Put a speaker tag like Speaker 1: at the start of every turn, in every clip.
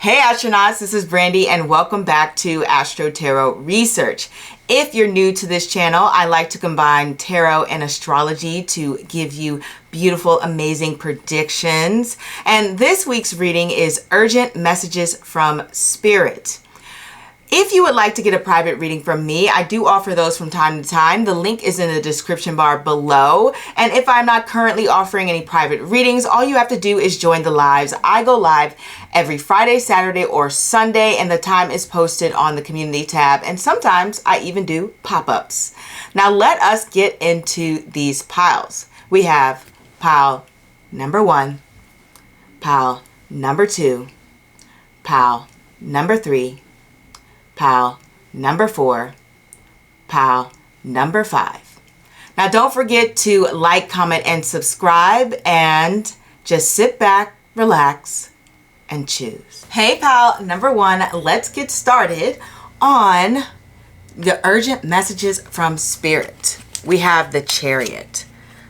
Speaker 1: Hey astronauts, this is Brandy and welcome back to Astro-Tarot Research. If you're new to this channel, I like to combine tarot and astrology to give you beautiful, amazing predictions. And this week's reading is Urgent Messages from Spirit. If you would like to get a private reading from me, I do offer those from time to time. The link is in the description bar below. And if I'm not currently offering any private readings, all you have to do is join the lives. I go live every Friday, Saturday, or Sunday, and the time is posted on the community tab. And sometimes I even do pop-ups. Now let us get into these piles. We have pile number 1, pile number 2, pile number 3, pile number 4, pile number 5. Now don't forget to like, comment, and subscribe, and just sit back, relax, and choose. Hey pile number 1, let's get started on the urgent messages from Spirit. We have the Chariot.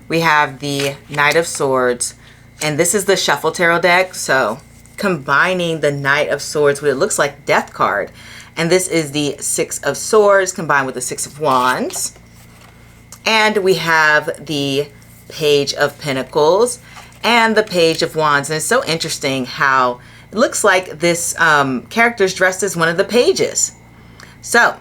Speaker 1: We have the Knight of Swords, and this is the Shuffle Tarot deck, so combining the Knight of Swords with it looks like Death card. And this is the Six of Swords combined with the Six of Wands. And we have the Page of Pentacles and the Page of Wands. And it's so interesting how it looks like this character is dressed as one of the pages. So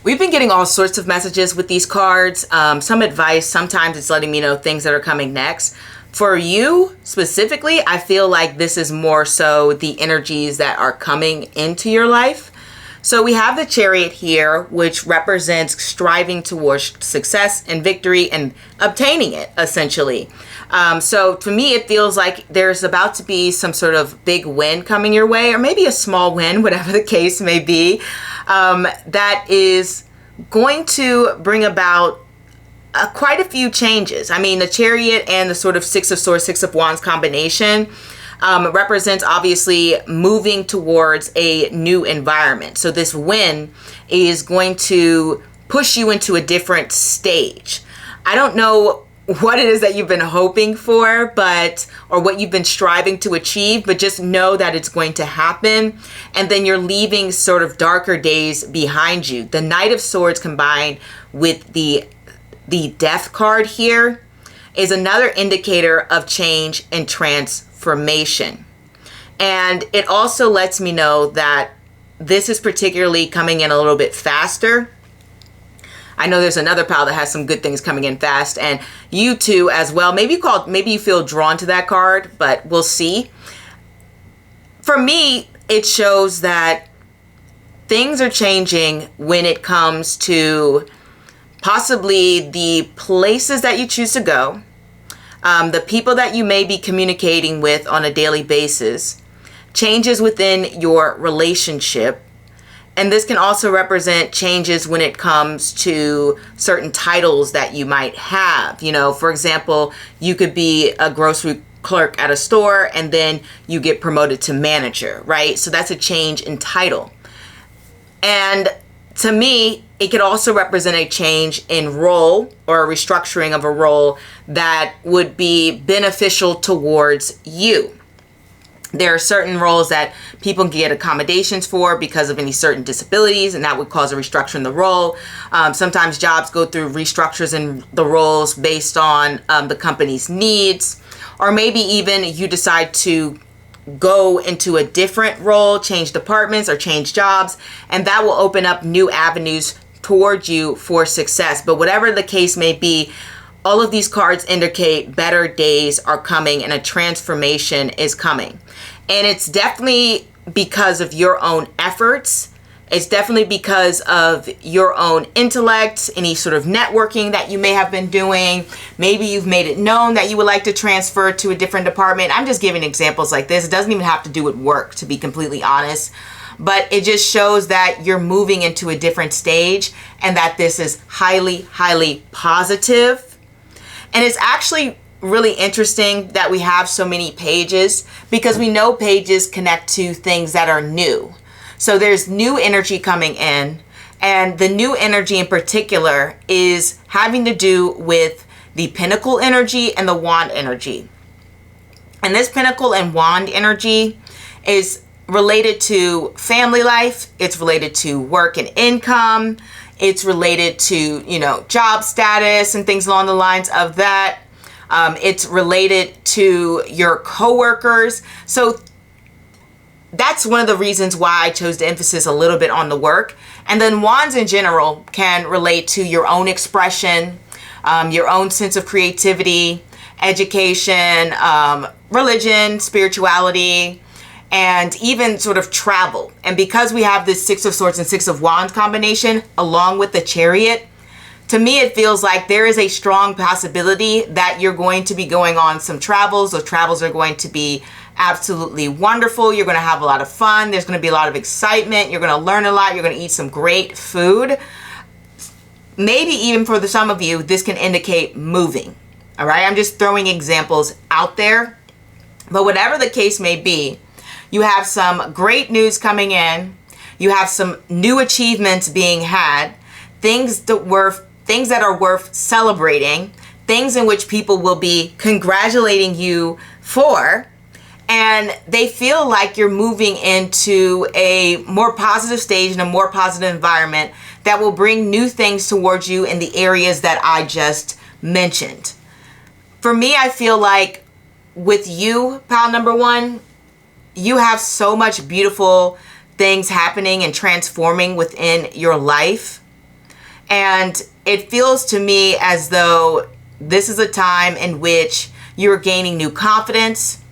Speaker 1: we've been getting all sorts of messages with these cards. Some advice, sometimes it's letting me know things that are coming next. For you specifically, I feel like this is more so the energies that are coming into your life. So we have the Chariot here, which represents striving towards success and victory and obtaining it, essentially. So to me, it feels like there's about to be some sort of big win coming your way, or maybe a small win, whatever the case may be, that is going to bring about quite a few changes. I mean, the Chariot and the sort of Six of Swords, Six of Wands combination represents obviously moving towards a new environment. So this win is going to push you into a different stage. I don't know what it is that you've been hoping for, or what you've been striving to achieve, but just know that it's going to happen. And then you're leaving sort of darker days behind you. The Knight of Swords combined with the Death card here is another indicator of change and transformation. And it also lets me know that this is particularly coming in a little bit faster. I know there's another pile that has some good things coming in fast, and you too as well. Maybe you feel drawn to that card, but we'll see. For me, it shows that things are changing when it comes to possibly the places that you choose to go, the people that you may be communicating with on a daily basis, changes within your relationship. And this can also represent changes when it comes to certain titles that you might have. You know, for example, you could be a grocery clerk at a store and then you get promoted to manager, right? So that's a change in title. And to me, it could also represent a change in role or a restructuring of a role that would be beneficial towards you. There are certain roles that people can get accommodations for because of any certain disabilities, and that would cause a restructure in the role. Sometimes jobs go through restructures in the roles based on the company's needs, or maybe even you decide to go into a different role, change departments or change jobs, and that will open up new avenues towards you for success. But whatever the case may be, all of these cards indicate better days are coming and a transformation is coming. And it's definitely because of your own efforts. It's definitely because of your own intellect, any sort of networking that you may have been doing. Maybe you've made it known that you would like to transfer to a different department. I'm just giving examples like this. It doesn't even have to do with work, to be completely honest. But it just shows that you're moving into a different stage and that this is highly, highly positive. And it's actually really interesting that we have so many pages, because we know pages connect to things that are new. So there's new energy coming in, and the new energy in particular is having to do with the Pentacle energy and the Wand energy. And this Pentacle and Wand energy is related to family life. It's related to work and income. It's related to, job status and things along the lines of that. It's related to your coworkers. So that's one of the reasons why I chose to emphasize a little bit on the work. And then wands in general can relate to your own expression, your own sense of creativity, education, religion, spirituality, and even sort of travel. And because we have this Six of Swords and Six of Wands combination along with the Chariot, to me it feels like there is a strong possibility that you're going to be going on some travels. Those travels are going to be absolutely wonderful. You're going to have a lot of fun. There's going to be a lot of excitement. You're going to learn a lot. You're going to eat some great food. Maybe even for some of you, this can indicate moving. All right, I'm just throwing examples out there. But whatever the case may be, you have some great news coming in. You have some new achievements being had, things that are worth celebrating, things in which people will be congratulating you for, and they feel like you're moving into a more positive stage and a more positive environment that will bring new things towards you in the areas that I just mentioned. For me, I feel like with you, pal number one, you have so much beautiful things happening and transforming within your life. And it feels to me as though this is a time in which you're gaining new confidence.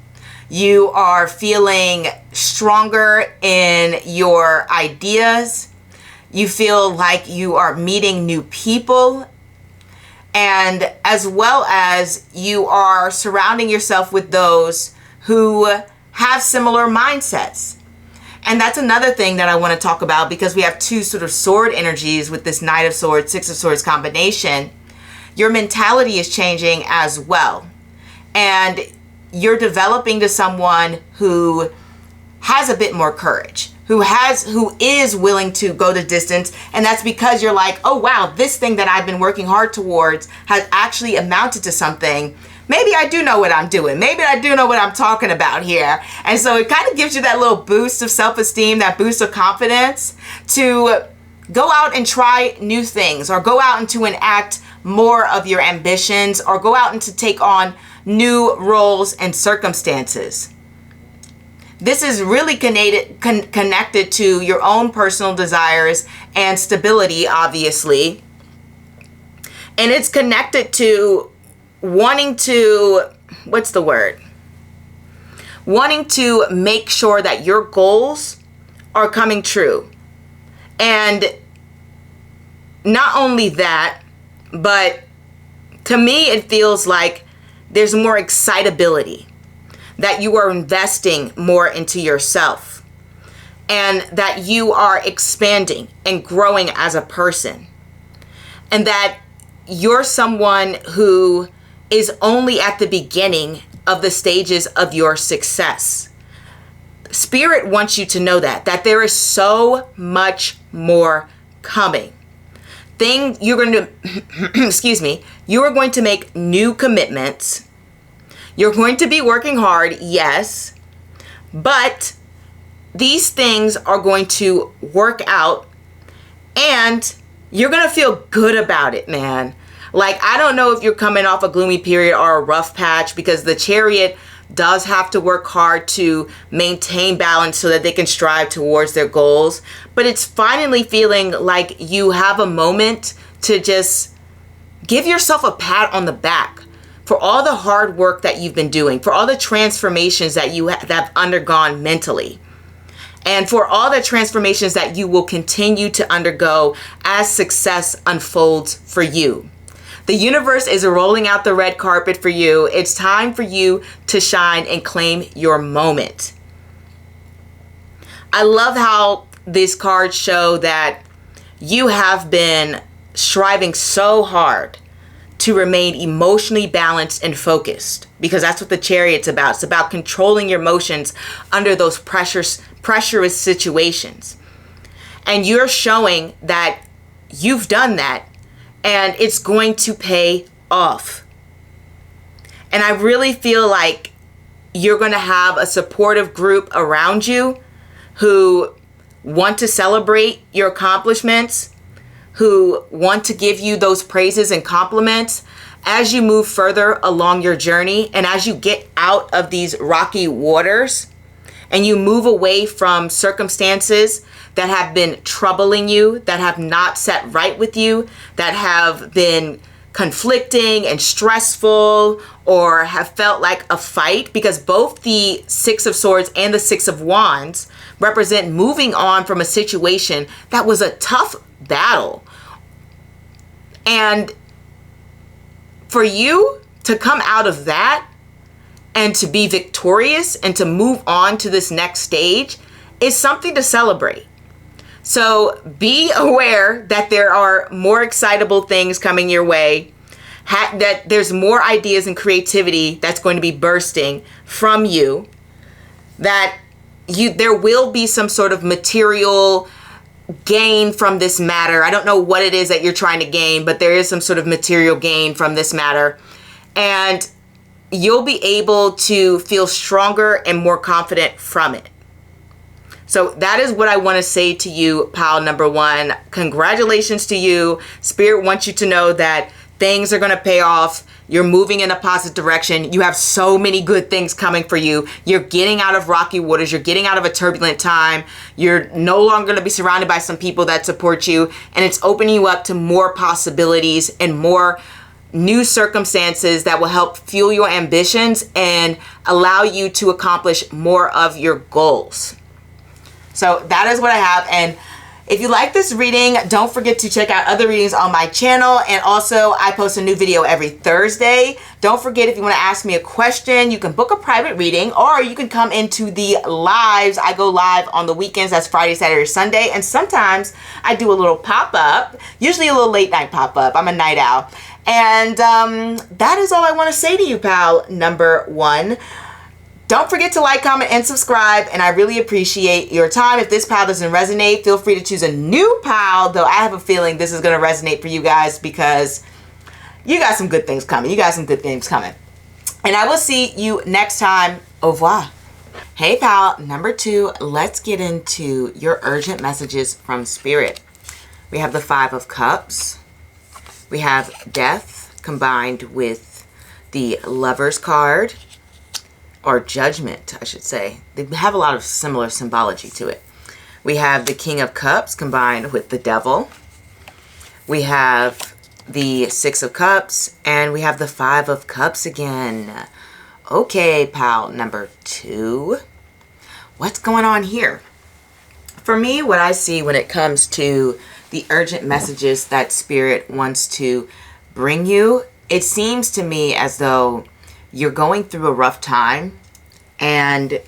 Speaker 1: You are feeling stronger in your ideas. You feel like you are meeting new people. And as well as you are surrounding yourself with those who have similar mindsets. And that's another thing that I want to talk about, because we have two sort of sword energies with this Knight of Swords, Six of Swords combination. Your mentality is changing as well. And you're developing to someone who has a bit more courage, who is willing to go the distance. And that's because you're like, oh wow, this thing that I've been working hard towards has actually amounted to something. Maybe I do know what I'm doing. Maybe I do know what I'm talking about here. And so it kind of gives you that little boost of self-esteem, that boost of confidence to go out and try new things, or go out and to enact more of your ambitions, or go out and to take on new roles and circumstances. This is really connected to your own personal desires and stability, obviously. And it's connected to wanting to, wanting to make sure that your goals are coming true. And not only that, but to me, it feels like there's more excitability, that you are investing more into yourself, and that you are expanding and growing as a person, and that you're someone who is only at the beginning of the stages of your success. Spirit wants you to know that there is so much more coming. You're going to, you are going to make new commitments. You're going to be working hard, yes, but these things are going to work out, and you're going to feel good about it, man. Like, I don't know if you're coming off a gloomy period or a rough patch, because the Chariot does have to work hard to maintain balance so that they can strive towards their goals. But it's finally feeling like you have a moment to just give yourself a pat on the back for all the hard work that you've been doing, for all the transformations that you have undergone mentally, and for all the transformations that you will continue to undergo as success unfolds for you. The universe is rolling out the red carpet for you. It's time for you to shine and claim your moment. I love how these cards show that you have been striving so hard to remain emotionally balanced and focused, because that's what the Chariot's about. It's about controlling your emotions under those pressurous situations. And you're showing that you've done that, and it's going to pay off. And I really feel like you're going to have a supportive group around you who want to celebrate your accomplishments, who want to give you those praises and compliments as you move further along your journey, and as you get out of these rocky waters and you move away from circumstances that have been troubling you, that have not set right with you, that have been conflicting and stressful, or have felt like a fight, because both the Six of Swords and the Six of Wands represent moving on from a situation that was a tough battle. And for you to come out of that and to be victorious and to move on to this next stage is something to celebrate. So be aware that there are more excitable things coming your way, that there's more ideas and creativity that's going to be bursting from you, that there will be some sort of material gain from this matter. I don't know what it is that you're trying to gain, but there is some sort of material gain from this matter. And you'll be able to feel stronger and more confident from it. So that is what I want to say to you, pile number one. Congratulations to you. Spirit wants you to know that things are going to pay off. You're moving in a positive direction. You have so many good things coming for you. You're getting out of rocky waters. You're getting out of a turbulent time. You're no longer going to be surrounded by some people that support you. And it's opening you up to more possibilities and more new circumstances that will help fuel your ambitions and allow you to accomplish more of your goals. So that is what I have. And if you like this reading, don't forget to check out other readings on my channel. And also, I post a new video every Thursday. Don't forget, if you want to ask me a question, you can book a private reading, or you can come into the lives. I go live on the weekends. That's Friday, Saturday, Sunday. And sometimes I do a little pop-up, usually a little late night pop-up. I'm a night owl. And that is all I want to say to you, pal number one. Don't forget to like, comment, and subscribe, and I really appreciate your time. If this pile doesn't resonate, feel free to choose a new pile, though I have a feeling this is going to resonate for you guys because you got some good things coming. You got some good things coming. And I will see you next time. Au revoir. Hey, pal number two, let's get into your urgent messages from Spirit. We have the Five of Cups. We have Death combined with the Lover's card. Or Judgment, I should say. They have a lot of similar symbology to it. We have the King of Cups combined with the Devil. We have the Six of Cups, and we have the Five of Cups again. Okay, pal number two. What's going on here? For me, what I see when it comes to the urgent messages that Spirit wants to bring you, it seems to me as though you're going through a rough time, and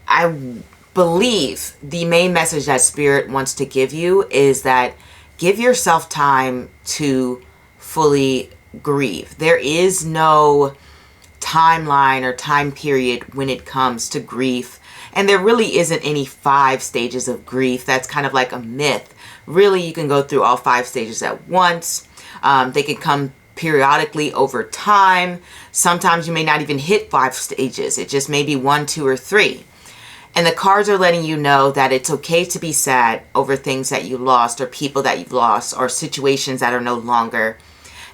Speaker 1: I believe the main message that Spirit wants to give you is that give yourself time to fully grieve. There is no timeline or time period when it comes to grief, and there really isn't any 5 stages of grief. That's kind of like a myth. Really, you can go through all 5 stages at once. They can come periodically over time. Sometimes you may not even hit 5 stages. It just may be 1, 2, or 3. And the cards are letting you know that it's okay to be sad over things that you lost, or people that you've lost, or situations that are no longer.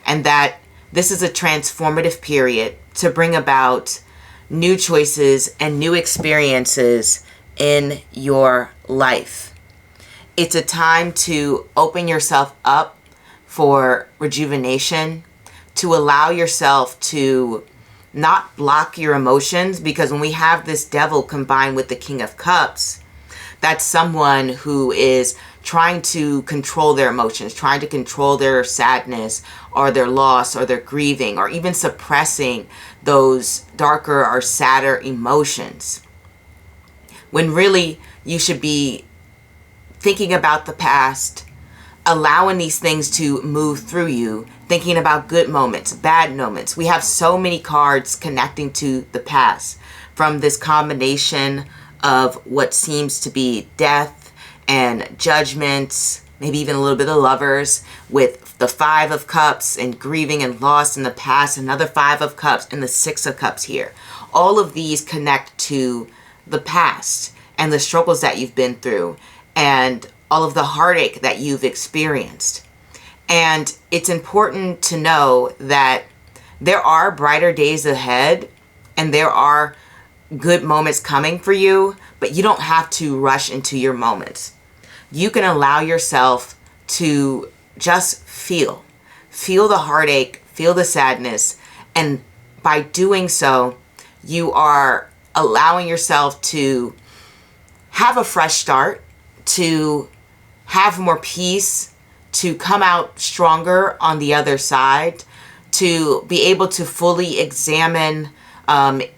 Speaker 1: And that this is a transformative period to bring about new choices and new experiences in your life. It's a time to open yourself up for rejuvenation, to allow yourself to not block your emotions, because when we have this Devil combined with the King of Cups, that's someone who is trying to control their emotions, trying to control their sadness or their loss or their grieving, or even suppressing those darker or sadder emotions. When really you should be thinking about the past, allowing these things to move through you, thinking about good moments, bad moments. We have so many cards connecting to the past, from this combination of what seems to be death and judgments, maybe even a little bit of Lovers, with the Five of Cups and grieving and loss in the past, another Five of Cups, and the Six of Cups here. All of these connect to the past and the struggles that you've been through and all of the heartache that you've experienced. And it's important to know that there are brighter days ahead and there are good moments coming for you, but you don't have to rush into your moments. You can allow yourself to just feel the heartache, feel the sadness, and by doing so, you are allowing yourself to have a fresh start, to have more peace, to come out stronger on the other side, to be able to fully examine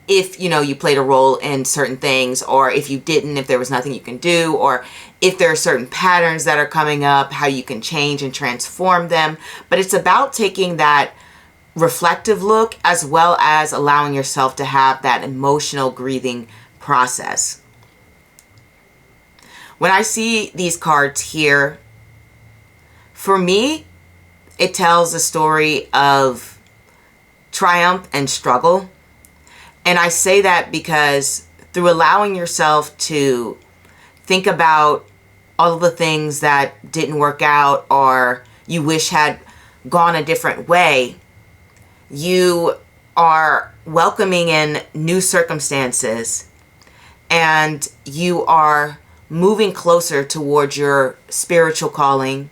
Speaker 1: if, you know, you played a role in certain things, or if you didn't, if there was nothing you can do, or if there are certain patterns that are coming up, how you can change and transform them. But it's about taking that reflective look as well as allowing yourself to have that emotional grieving process. When I see these cards here, for me, it tells a story of triumph and struggle. And I say that because through allowing yourself to think about all of the things that didn't work out or you wish had gone a different way, you are welcoming in new circumstances and you are moving closer towards your spiritual calling,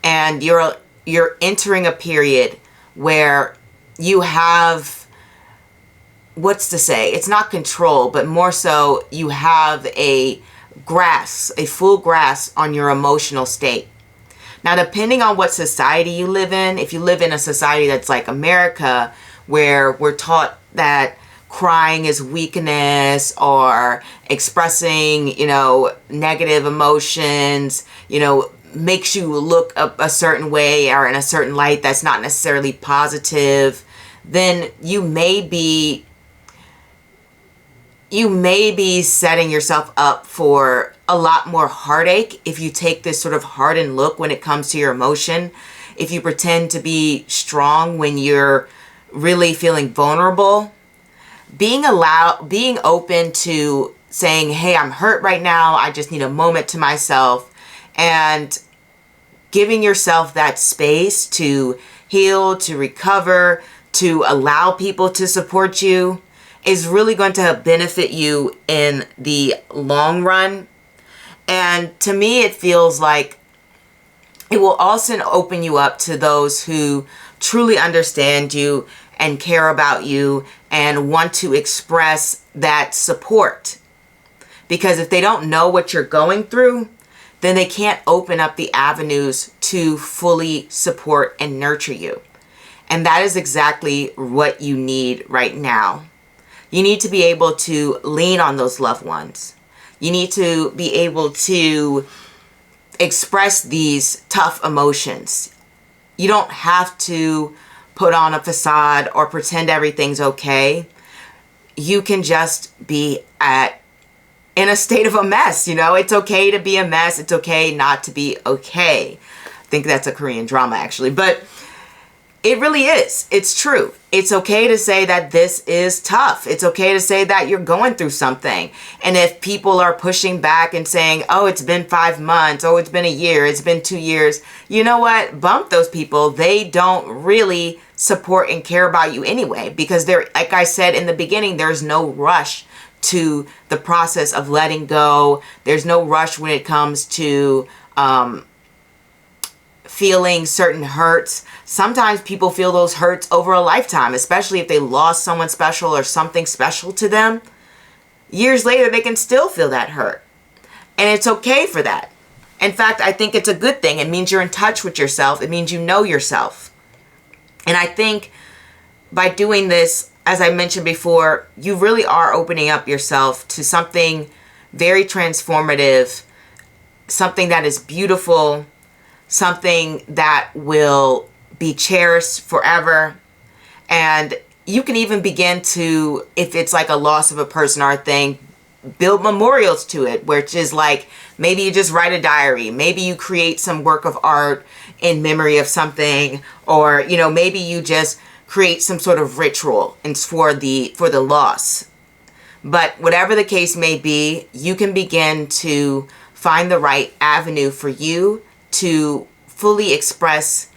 Speaker 1: and you're entering a period where you have, what's to say, it's not control, but more so you have a full grasp on your emotional state. Now, depending on what society you live in, if you live in a society that's like America, where we're taught that crying is weakness or expressing, you know, negative emotions, you know, makes you look a certain way or in a certain light that's not necessarily positive, then you may be setting yourself up for a lot more heartache if you take this sort of hardened look when it comes to your emotion. If you pretend to be strong when you're really feeling vulnerable, being open to saying, hey, I'm hurt right now, I just need a moment to myself, and giving yourself that space to heal, to recover, to allow people to support you is really going to benefit you in the long run. And to me, it feels like it will also open you up to those who truly understand you and care about you and want to express that support. Because if they don't know what you're going through, then they can't open up the avenues to fully support and nurture you. And that is exactly what you need right now. You need to be able to lean on those loved ones. You need to be able to express these tough emotions. You don't have to put on a facade or pretend everything's okay. You can just be in a state of a mess. You know, it's okay to be a mess. It's okay not to be okay. I think that's a Korean drama, actually. But it really is. It's true. It's okay to say that this is tough. It's okay to say that you're going through something. And if people are pushing back and saying, oh, it's been 5 months, oh, it's been a year, it's been 2 years, you know what? Bump those people. They don't really support and care about you anyway, because they're, like I said in the beginning, there's no rush to the process of letting go. There's no rush when it comes to feeling certain hurts. Sometimes people feel those hurts over a lifetime, especially if they lost someone special or something special to them. Years later, they can still feel that hurt. And it's okay for that. In fact, I think it's a good thing. It means you're in touch with yourself. It means you know yourself. And I think by doing this, as I mentioned before, you really are opening up yourself to something very transformative, something that is beautiful, something that will be cherished forever. And you can even begin to, if it's like a loss of a person or a thing, build memorials to it, which is like, maybe you just write a diary, maybe you create some work of art, in memory of something, or, you know, maybe you just create some sort of ritual and for the loss. But whatever the case may be, you can begin to find the right avenue for you to fully express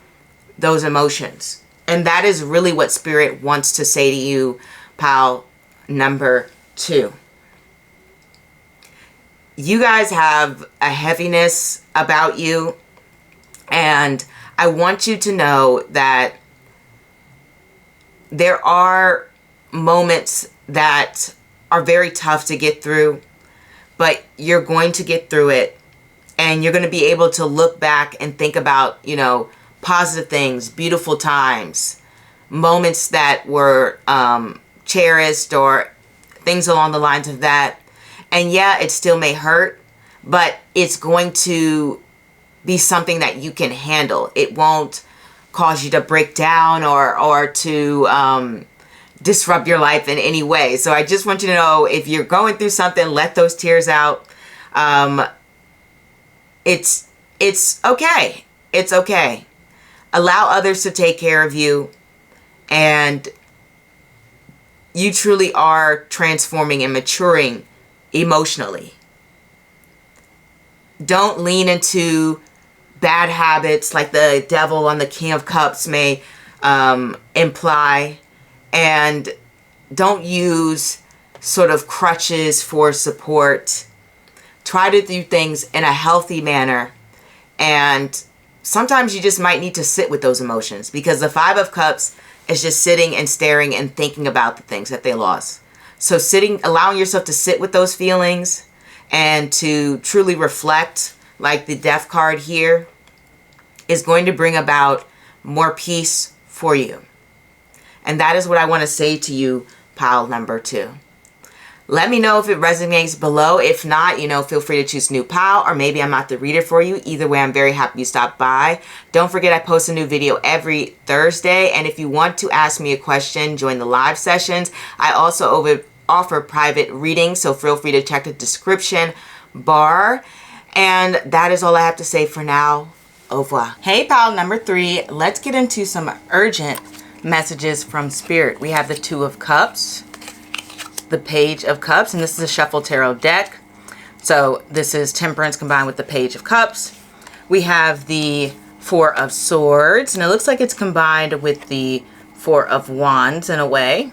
Speaker 1: those emotions. And that is really what Spirit wants to say to you, pile number 2. You guys have a heaviness about you, and I want you to know that there are moments that are very tough to get through, but you're going to get through it, and you're going to be able to look back and think about, you know, positive things, beautiful times, moments that were cherished, or things along the lines of that. And yeah, it still may hurt, but it's going to be something that you can handle. It won't cause you to break down or to disrupt your life in any way. So I just want you to know, if you're going through something, let those tears out. It's okay. It's okay. Allow others to take care of you, and you truly are transforming and maturing emotionally. Don't lean into bad habits like the devil on the King of Cups may imply, and don't use sort of crutches for support. Try to do things in a healthy manner, and sometimes you just might need to sit with those emotions, because the 5 of Cups is just sitting and staring and thinking about the things that they lost. So allowing yourself to sit with those feelings and to truly reflect, like the Death card here, is going to bring about more peace for you. And that is what I want to say to you, pile number 2. Let me know if it resonates below. If not, you know, feel free to choose new pile, or maybe I'm not the reader for you. Either way, I'm very happy you stopped by. Don't forget, I post a new video every Thursday. And if you want to ask me a question, join the live sessions. I also offer private readings, so feel free to check the description bar. And that is all I have to say for now. Au revoir. Hey, pile number 3. Let's get into some urgent messages from Spirit. We have the 2 of Cups, the Page of Cups, and this is a Shuffle Tarot deck. So this is Temperance combined with the Page of Cups. We have the 4 of Swords, and it looks like it's combined with the 4 of Wands in a way.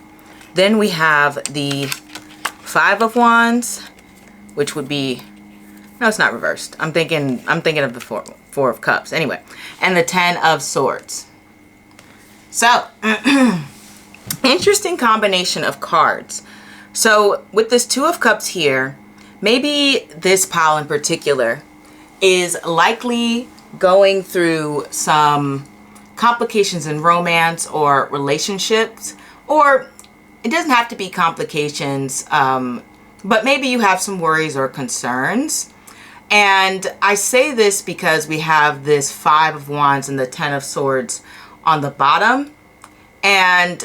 Speaker 1: Then we have the 5 of Wands, which would be, no, it's not reversed. I'm thinking of the 4 of Cups. Anyway, and the 10 of Swords. So, interesting combination of cards. So with this 2 of Cups here, maybe this pile in particular is likely going through some complications in romance or relationships, or it doesn't have to be complications, but maybe you have some worries or concerns. And I say this because we have this 5 of Wands and the 10 of Swords on the bottom. And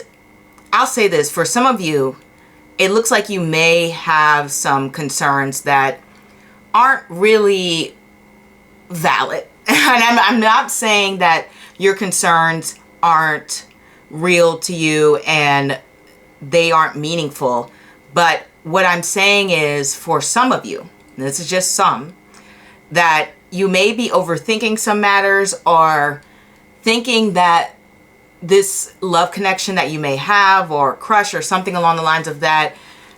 Speaker 1: I'll say this, for some of you, it looks like you may have some concerns that aren't really valid. And I'm not saying that your concerns aren't real to you and they aren't meaningful. But what I'm saying is, for some of you, and this is just some, that you may be overthinking some matters, or thinking that this love connection that you may have, or crush, or something along the lines of that,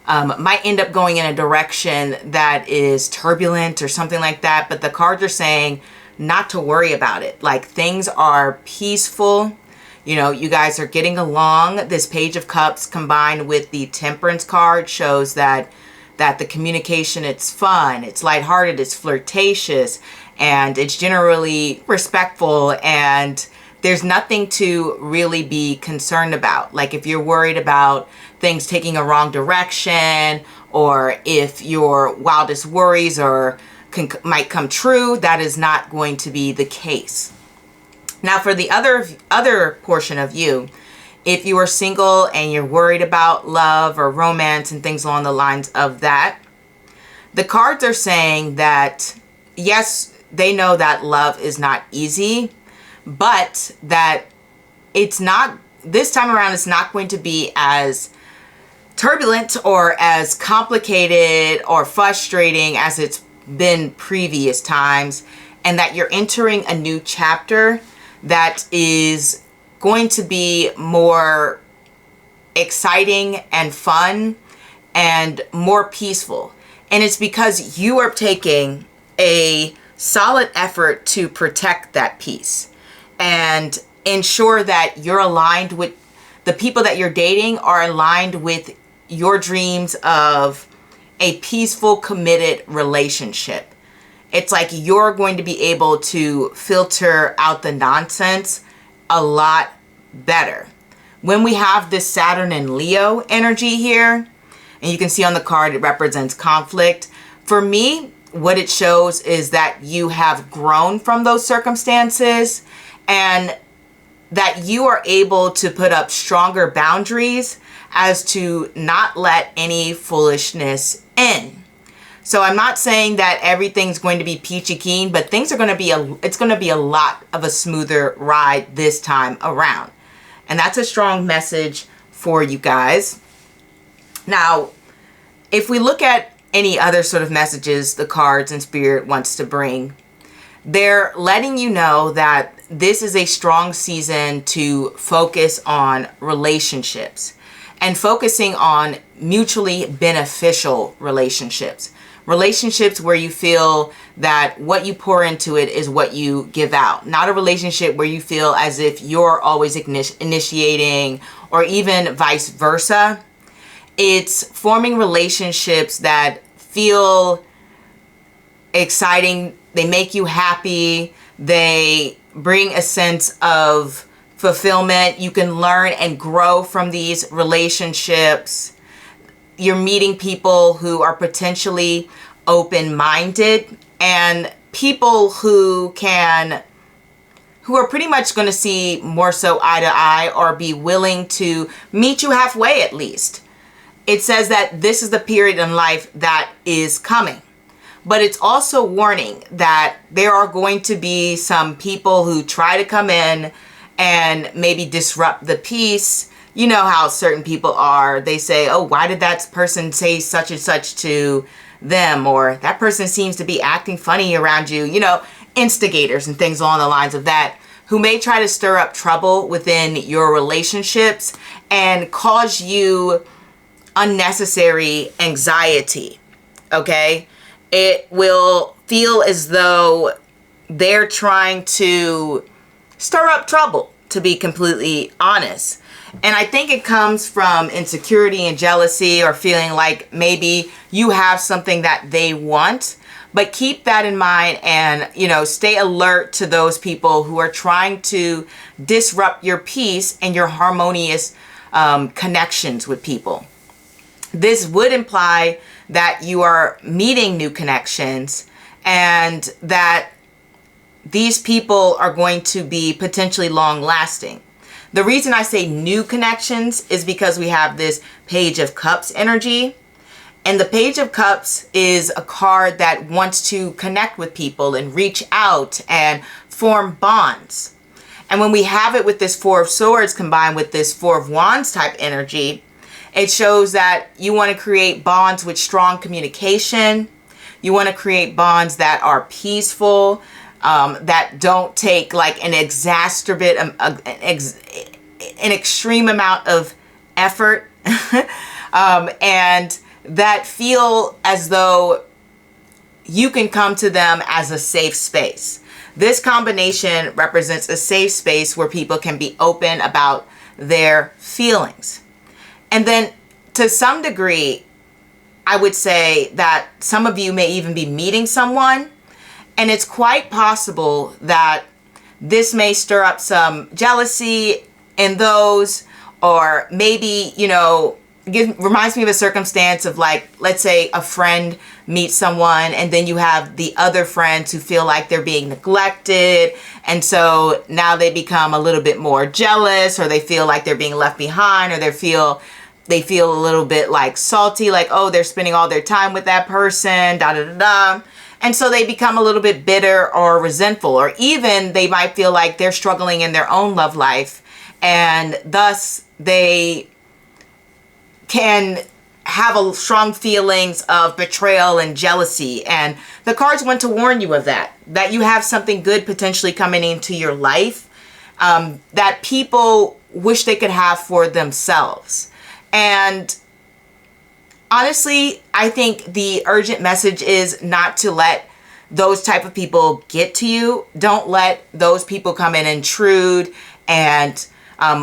Speaker 1: might end up going in a direction that is turbulent or something like that. But the cards are saying not to worry about it. Like, things are peaceful. You know, you guys are getting along. This Page of Cups combined with the Temperance card shows that the communication, it's fun, it's lighthearted, it's flirtatious, and it's generally respectful, and there's nothing to really be concerned about. Like, if you're worried about things taking a wrong direction, or if your wildest worries might come true, that is not going to be the case. Now, for the other portion of you, if you are single and you're worried about love or romance and things along the lines of that, the cards are saying that, yes, they know that love is not easy, but that it's not, this time around, it's not going to be as turbulent or as complicated or frustrating as it's been previous times, and that you're entering a new chapter that is going to be more exciting and fun and more peaceful. And it's because you are taking a solid effort to protect that peace and ensure that you're aligned with the people that you're dating, are aligned with your dreams of a peaceful, committed relationship. It's like you're going to be able to filter out the nonsense a lot better. When we have this Saturn and Leo energy here, and you can see on the card it represents conflict. For me, what it shows is that you have grown from those circumstances and that you are able to put up stronger boundaries as to not let any foolishness in. So I'm not saying that everything's going to be peachy keen, but things are going to be it's going to be a lot of a smoother ride this time around. And that's a strong message for you guys. Now, if we look at any other sort of messages the cards and spirit wants to bring, they're letting you know that this is a strong season to focus on relationships and focusing on mutually beneficial relationships. Relationships where you feel that what you pour into it is what you give out. Not a relationship where you feel as if you're always initiating, or even vice versa. It's forming relationships that feel exciting. They make you happy. They bring a sense of fulfillment. You can learn and grow from these relationships. You're meeting people who are potentially open-minded and people who are pretty much going to see more so eye to eye, or be willing to meet you halfway at least. It says that this is the period in life that is coming. But it's also warning that there are going to be some people who try to come in and maybe disrupt the peace. You know how certain people are. They say, oh, why did that person say such and such to them? Or that person seems to be acting funny around you. You know, instigators and things along the lines of that, who may try to stir up trouble within your relationships and cause you unnecessary anxiety. Okay? It will feel as though they're trying to stir up trouble, to be completely honest. And I think it comes from insecurity and jealousy, or feeling like maybe you have something that they want. But keep that in mind and, stay alert to those people who are trying to disrupt your peace and your harmonious connections with people. This would imply that you are meeting new connections and that these people are going to be potentially long lasting. The reason I say new connections is because we have this Page of Cups energy. And the Page of Cups is a card that wants to connect with people and reach out and form bonds. And when we have it with this Four of Swords combined with this Four of Wands type energy, it shows that you want to create bonds with strong communication. You want to create bonds that are peaceful, that don't take like an extreme amount of effort, and that feel as though you can come to them as a safe space. This combination represents a safe space where people can be open about their feelings. And then to some degree, I would say that some of you may even be meeting someone, and it's quite possible that this may stir up some jealousy in those, or maybe, reminds me of a circumstance of, like, let's say a friend meets someone and then you have the other friends who feel like they're being neglected, and so now they become a little bit more jealous, or they feel like they're being left behind, or they feel a little bit like salty, like, oh, they're spending all their time with that person, da da da da. And so they become a little bit bitter or resentful, or even they might feel like they're struggling in their own love life, and thus they can have a strong feelings of betrayal and jealousy. And the cards want to warn you of that you have something good potentially coming into your life that people wish they could have for themselves. And honestly, I think the urgent message is not to let those type of people get to you. Don't let those people come and intrude and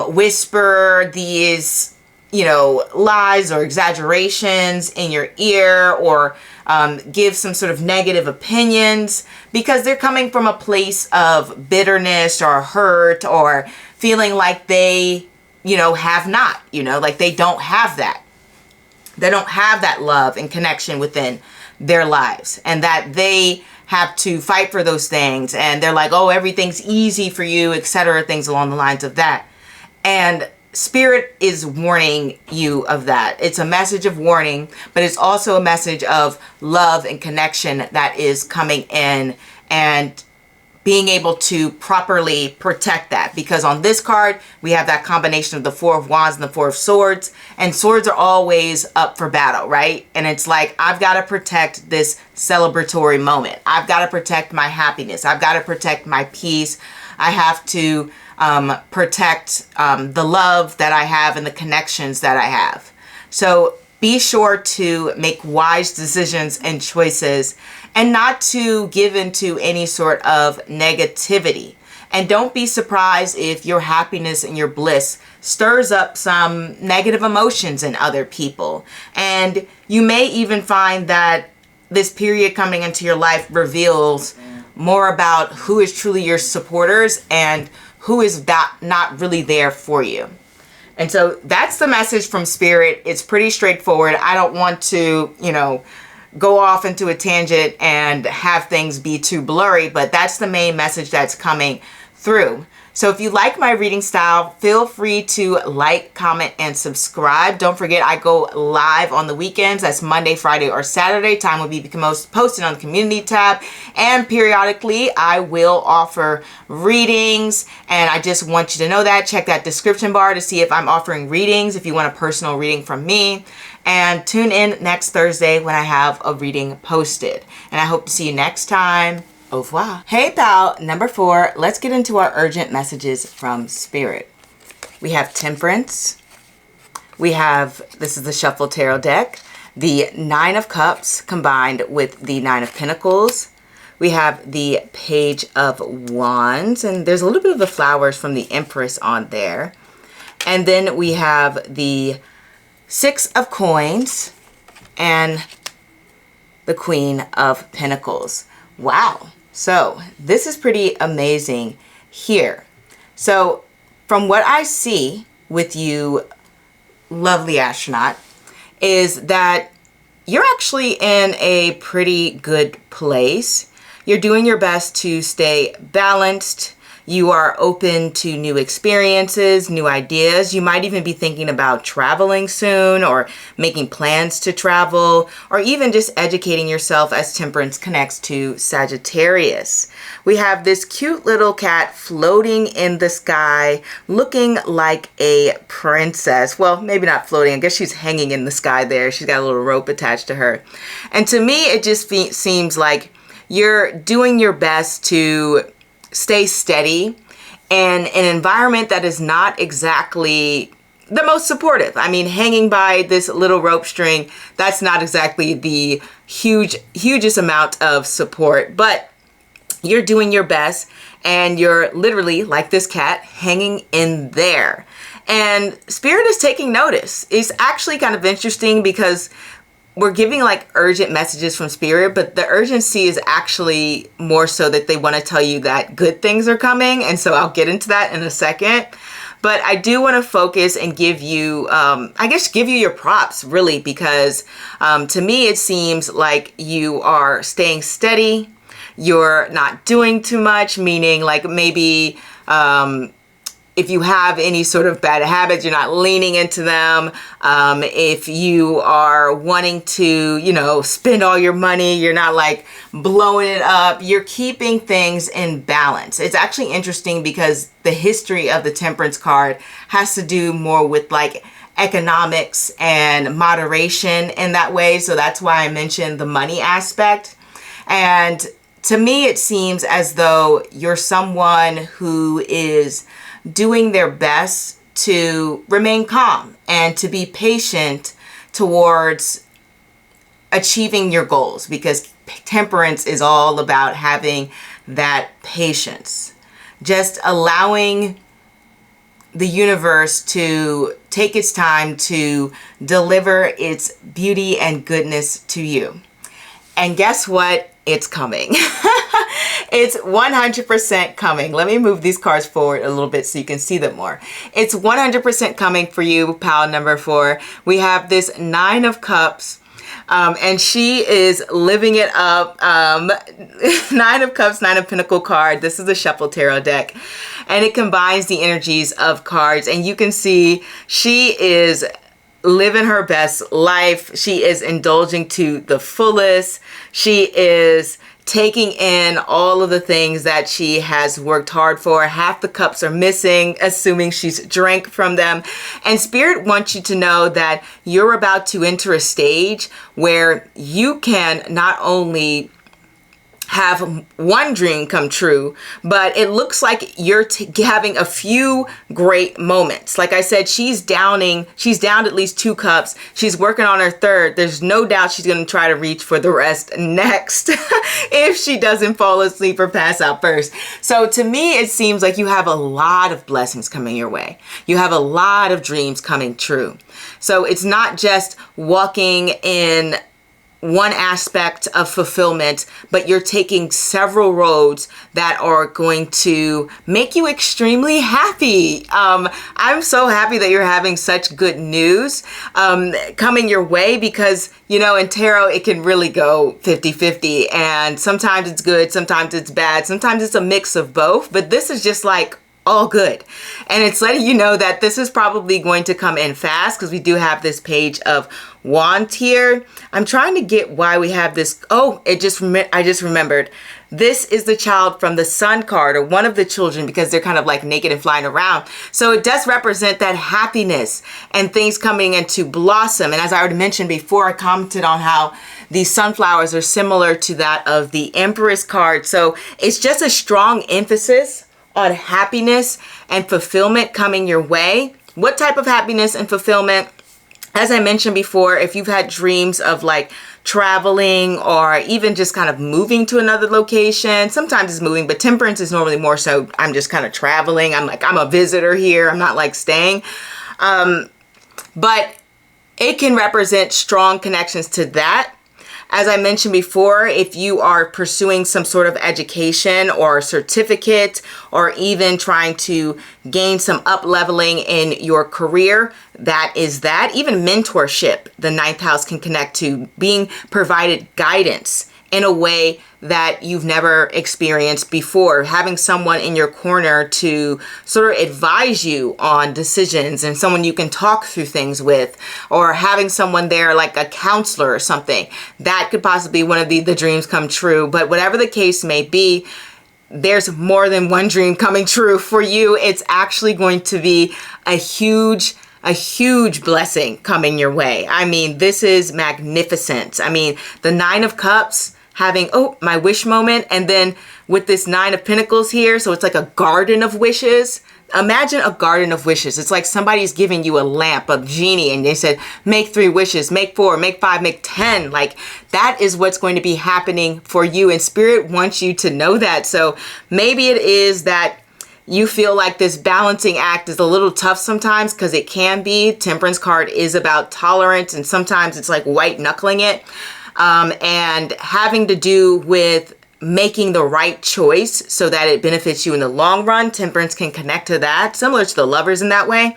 Speaker 1: whisper these, lies or exaggerations in your ear, or give some sort of negative opinions, because they're coming from a place of bitterness or hurt, or feeling like they, have not, like they don't have that. They don't have that love and connection within their lives, and that they have to fight for those things. And they're like, oh, everything's easy for you, etc., things along the lines of that. And Spirit is warning you of that. It's a message of warning, but it's also a message of love and connection that is coming in, and being able to properly protect that. Because on this card, we have that combination of the Four of Wands and the Four of Swords, and swords are always up for battle, right? And it's like, I've got to protect this celebratory moment. I've got to protect my happiness. I've got to protect my peace. I have to protect the love that I have and the connections that I have. So be sure to make wise decisions and choices, and not to give into any sort of negativity. And don't be surprised if your happiness and your bliss stirs up some negative emotions in other people. And you may even find that this period coming into your life reveals more about who is truly your supporters and who is not really there for you. And so that's the message from Spirit. It's pretty straightforward. I don't want to, go off into a tangent and have things be too blurry, but that's the main message that's coming through. So if you like my reading style, feel free to like, comment, and subscribe. Don't forget, I go live on the weekends. That's Monday, Friday, or Saturday. Time will be posted on the community tab. And periodically, I will offer readings. And I just want you to know that. Check that description bar to see if I'm offering readings, if you want a personal reading from me. And tune in next Thursday when I have a reading posted. And I hope to see you next time. Au revoir. Hey pal, number 4, let's get into our urgent messages from Spirit. We have Temperance. We have, this is the Shuffle Tarot deck, the 9 of Cups combined with the 9 of Pentacles. We have the Page of Wands, and there's a little bit of the flowers from the Empress on there. And then we have the 6 of Coins and the Queen of Pentacles. Wow. So this is pretty amazing here. So from what I see with you, lovely astronaut, is that you're actually in a pretty good place. You're doing your best to stay balanced. You are open to new experiences, new ideas. You might even be thinking about traveling soon, or making plans to travel, or even just educating yourself as Temperance connects to Sagittarius. We have this cute little cat floating in the sky, looking like a princess. Well, maybe not floating. I guess she's hanging in the sky there. She's got a little rope attached to her. And to me, it just seems like you're doing your best to stay steady in an environment that is not exactly the most supportive. I mean, hanging by this little rope string, that's not exactly the hugest amount of support, but you're doing your best, and you're literally, like this cat, hanging in there. And Spirit is taking notice. It's actually kind of interesting because we're giving like urgent messages from Spirit, but the urgency is actually more so that they want to tell you that good things are coming. And so I'll get into that in a second. But I do want to focus and give you, give you your props, really, because to me, it seems like you are staying steady. You're not doing too much, meaning like maybe if you have any sort of bad habits, you're not leaning into them. If you are wanting to, you know, spend all your money, you're not like blowing it up. You're keeping things in balance. It's actually interesting because the history of the Temperance card has to do more with like economics and moderation in that way. So that's why I mentioned the money aspect. And to me, it seems as though you're someone who is doing their best to remain calm and to be patient towards achieving your goals, because Temperance is all about having that patience, just allowing the universe to take its time to deliver its beauty and goodness to you. And guess what? It's coming. It's 100% coming. Let me move these cards forward a little bit so you can see them more. It's 100% coming for you, pile number 4. We have this 9 of Cups. And she is living it up. 9 of Cups, 9 of Pentacles card. This is a Shuffle Tarot deck. And it combines the energies of cards. And you can see she is living her best life. She is indulging to the fullest. She is taking in all of the things that she has worked hard for. Half the cups are missing, assuming she's drank from them. And Spirit wants you to know that you're about to enter a stage where you can not only have one dream come true, but it looks like you're having a few great moments. Like I said, she's downed at least 2 cups. She's working on her 3rd. There's no doubt she's going to try to reach for the rest next if she doesn't fall asleep or pass out first. So to me, it seems like you have a lot of blessings coming your way. You have a lot of dreams coming true. So it's not just walking in one aspect of fulfillment, but you're taking several roads that are going to make you extremely happy. I'm so happy that you're having such good news coming your way, because, you know, in tarot, it can really go 50-50, and sometimes it's good, sometimes it's bad, sometimes it's a mix of both, but this is just like all good. And it's letting you know that this is probably going to come in fast, because we do have this Page of Wands here. I'm trying to get why we have this. Oh, I just remembered. This is the child from the Sun card, or one of the children, because they're kind of like naked and flying around. So it does represent that happiness and things coming into blossom. And as I already mentioned before, I commented on how these sunflowers are similar to that of the Empress card. So it's just a strong emphasis on happiness and fulfillment coming your way. What type of happiness and fulfillment? As I mentioned before, if you've had dreams of like traveling or even just kind of moving to another location, sometimes it's moving, but Temperance is normally more so I'm just kind of traveling. I'm a visitor here. I'm not like staying. But it can represent strong connections to that. As I mentioned before, if you are pursuing some sort of education or certificate, or even trying to gain some up leveling in your career, that is that. Even mentorship, the 9th house can connect to being provided guidance in a way that you've never experienced before. Having someone in your corner to sort of advise you on decisions, and someone you can talk through things with, or having someone there like a counselor or something. That could possibly be one of the dreams come true. But whatever the case may be, there's more than one dream coming true for you. It's actually going to be a huge blessing coming your way. I mean, this is magnificent. I mean, the 9 of Cups having, oh, my wish moment, and then with this 9 of Pentacles here, so it's like a garden of wishes. Imagine a garden of wishes. It's like somebody's giving you a lamp, a genie, and they said, make 3 wishes, make 4, make 5, make 10. Like, that is what's going to be happening for you, and Spirit wants you to know that. So maybe it is that you feel like this balancing act is a little tough sometimes, because it can be. Temperance card is about tolerance, and sometimes it's like white knuckling it, and having to do with making the right choice so that it benefits you in the long run. Temperance can connect to that, similar to the Lovers in that way.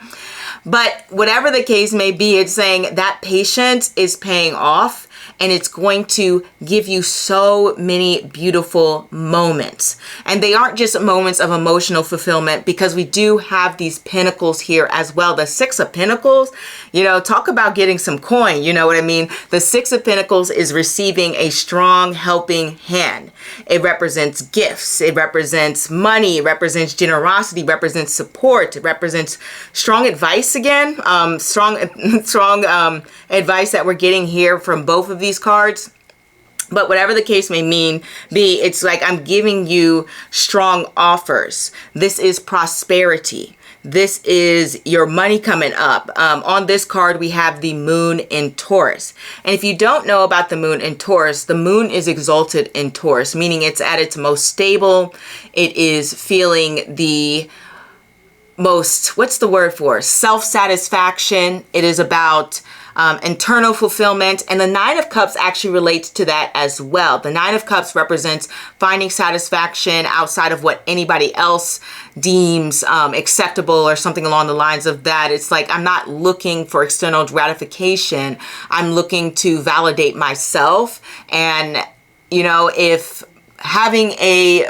Speaker 1: But whatever the case may be, it's saying that patience is paying off. and it's going to give you so many beautiful moments. And they aren't just moments of emotional fulfillment, because we do have these pentacles here as well. The Six of Pentacles, you know, talk about getting some coin, you know what I mean? The Six of Pentacles is receiving a strong helping hand. It represents gifts, it represents money, it represents generosity, represents support, it represents strong advice again, strong advice that we're getting here from both of these cards. But whatever the case may be, it's like I'm giving you strong offers. This is prosperity. This is your money coming up. On this card, we have the moon in Taurus. And if you don't know about the moon in Taurus, the moon is exalted in Taurus, meaning it's at its most stable. It is feeling the most, what's the word for? Self-satisfaction. It is about internal fulfillment, and the Nine of Cups actually relates to that as well. The Nine of Cups represents finding satisfaction outside of what anybody else deems acceptable, or something along the lines of that. It's like I'm not looking for external gratification. I'm looking to validate myself. And, you know, if having a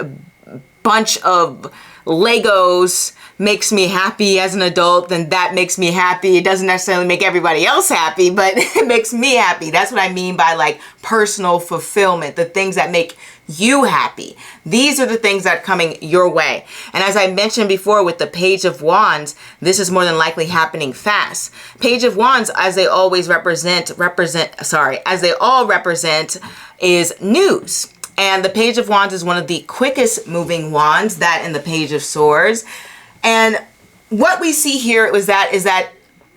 Speaker 1: bunch of Legos makes me happy as an adult, then that makes me happy. It doesn't necessarily make everybody else happy, but it makes me happy. That's what I mean by like personal fulfillment, the things that make you happy. These are the things that are coming your way. And as I mentioned before with the Page of Wands, this is more than likely happening fast. Page of Wands, as they always represent is news. And the Page of Wands is one of the quickest moving wands, that and the Page of Swords. And what we see here is that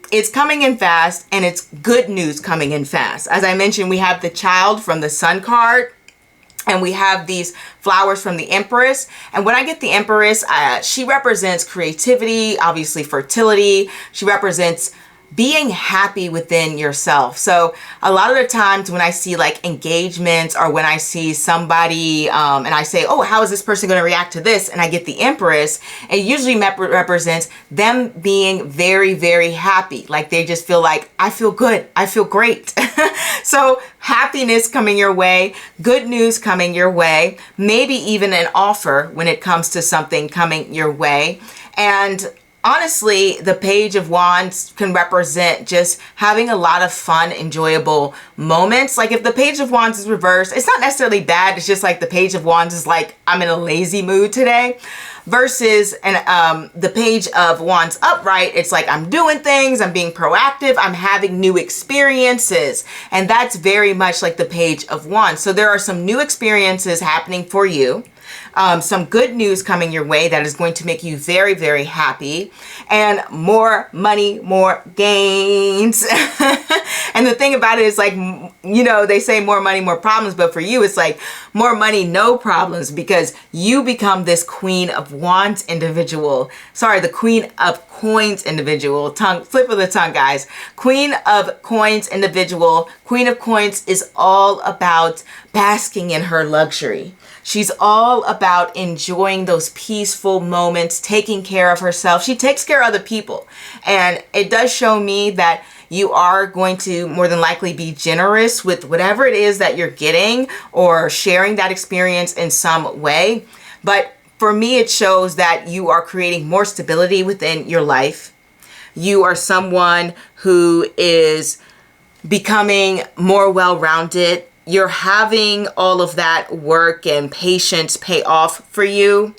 Speaker 1: it's coming in fast, and it's good news coming in fast. As I mentioned, we have the Child from the Sun card, and we have these flowers from the Empress. And when I get the Empress, she represents creativity, obviously fertility. She represents being happy within yourself. So a lot of the times when I see like engagements, or when I see somebody and I say, oh, how is this person going to react to this? And I get the Empress, it usually represents them being very, very happy. Like they just feel like, I feel good. I feel great. So happiness coming your way, good news coming your way, maybe even an offer when it comes to something coming your way. And honestly, the Page of Wands can represent just having a lot of fun, enjoyable moments. Like if the Page of Wands is reversed, it's not necessarily bad. It's just like the Page of Wands is like, I'm in a lazy mood today. Versus the Page of Wands upright, it's like I'm doing things, I'm being proactive, I'm having new experiences. And that's very much like the Page of Wands. So there are some new experiences happening for you. Some good news coming your way that is going to make you very, very happy, and more money, more gains. And the thing about it is, like, you know, they say more money, more problems, but for you, it's like more money, no problems, because you become this Queen of Wands individual. Sorry, the Queen of Coins individual. Flip of the tongue, guys. Queen of Coins individual. Queen of Coins is all about basking in her luxury. She's all about enjoying those peaceful moments, taking care of herself. She takes care of other people. And it does show me that you are going to more than likely be generous with whatever it is that you're getting, or sharing that experience in some way. But for me, it shows that you are creating more stability within your life. You are someone who is becoming more well-rounded. You're having all of that work and patience pay off for you.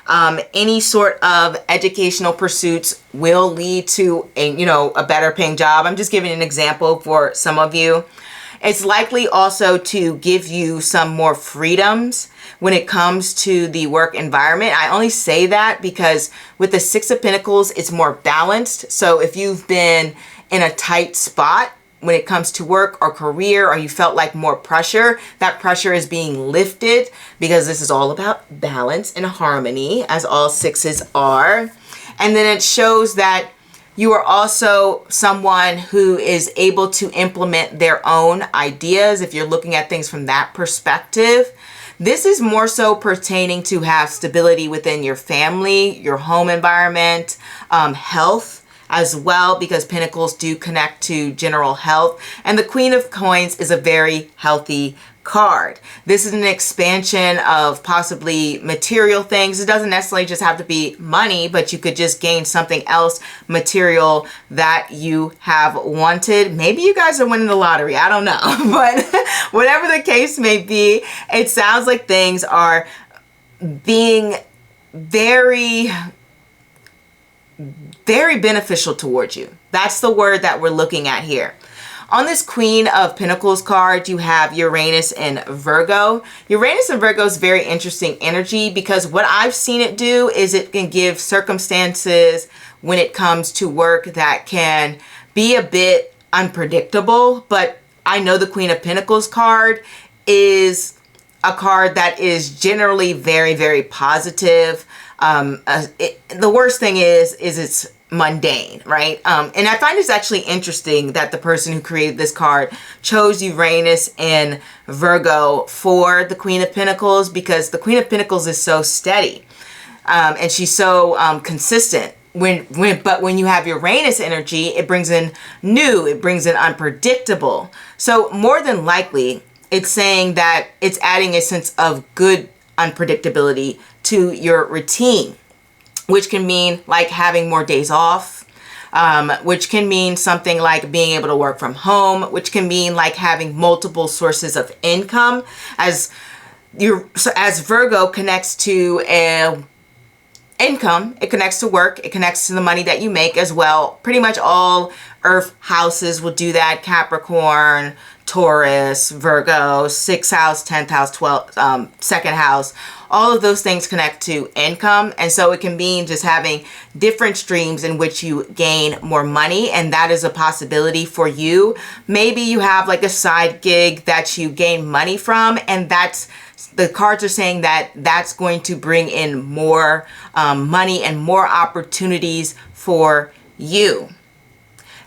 Speaker 1: Any sort of educational pursuits will lead to a better paying job. I'm just giving an example for some of you. It's likely also to give you some more freedoms when it comes to the work environment. I only say that because with the Six of Pentacles, it's more balanced. So if you've been in a tight spot when it comes to work or career, or you felt like more pressure, that pressure is being lifted, because this is all about balance and harmony, as all sixes are. And then it shows that you are also someone who is able to implement their own ideas, if you're looking at things from that perspective. This is more so pertaining to have stability within your family, your home environment, health. as well, because Pentacles do connect to general health. And the Queen of Coins is a very healthy card. This is an expansion of possibly material things. It doesn't necessarily just have to be money, but you could just gain something else material that you have wanted. Maybe you guys are winning the lottery. I don't know. But whatever the case may be, it sounds like things are being very, very beneficial towards you. That's the word that we're looking at here. On this Queen of Pentacles card, you have Uranus and Virgo. Uranus and Virgo is very interesting energy, because what I've seen it do is it can give circumstances when it comes to work that can be a bit unpredictable. But I know the Queen of Pentacles card is a card that is generally very, very positive. The worst thing is it's mundane, right? And I find it's actually interesting that the person who created this card chose Uranus and Virgo for the Queen of Pentacles, because the Queen of Pentacles is so steady, and she's so consistent. But when you have Uranus energy, it brings in new, it brings in unpredictable. So more than likely, it's saying that it's adding a sense of good unpredictability to your routine, which can mean like having more days off, which can mean something like being able to work from home, which can mean like having multiple sources of income. As Virgo connects to income, it connects to work, it connects to the money that you make as well. Pretty much all Earth houses will do that. Capricorn, Taurus, Virgo, 6th house, 10th house, 12th, second house. All of those things connect to income. And so it can mean just having different streams in which you gain more money. And that is a possibility for you. Maybe you have like a side gig that you gain money from, and the cards are saying that that's going to bring in more money and more opportunities for you.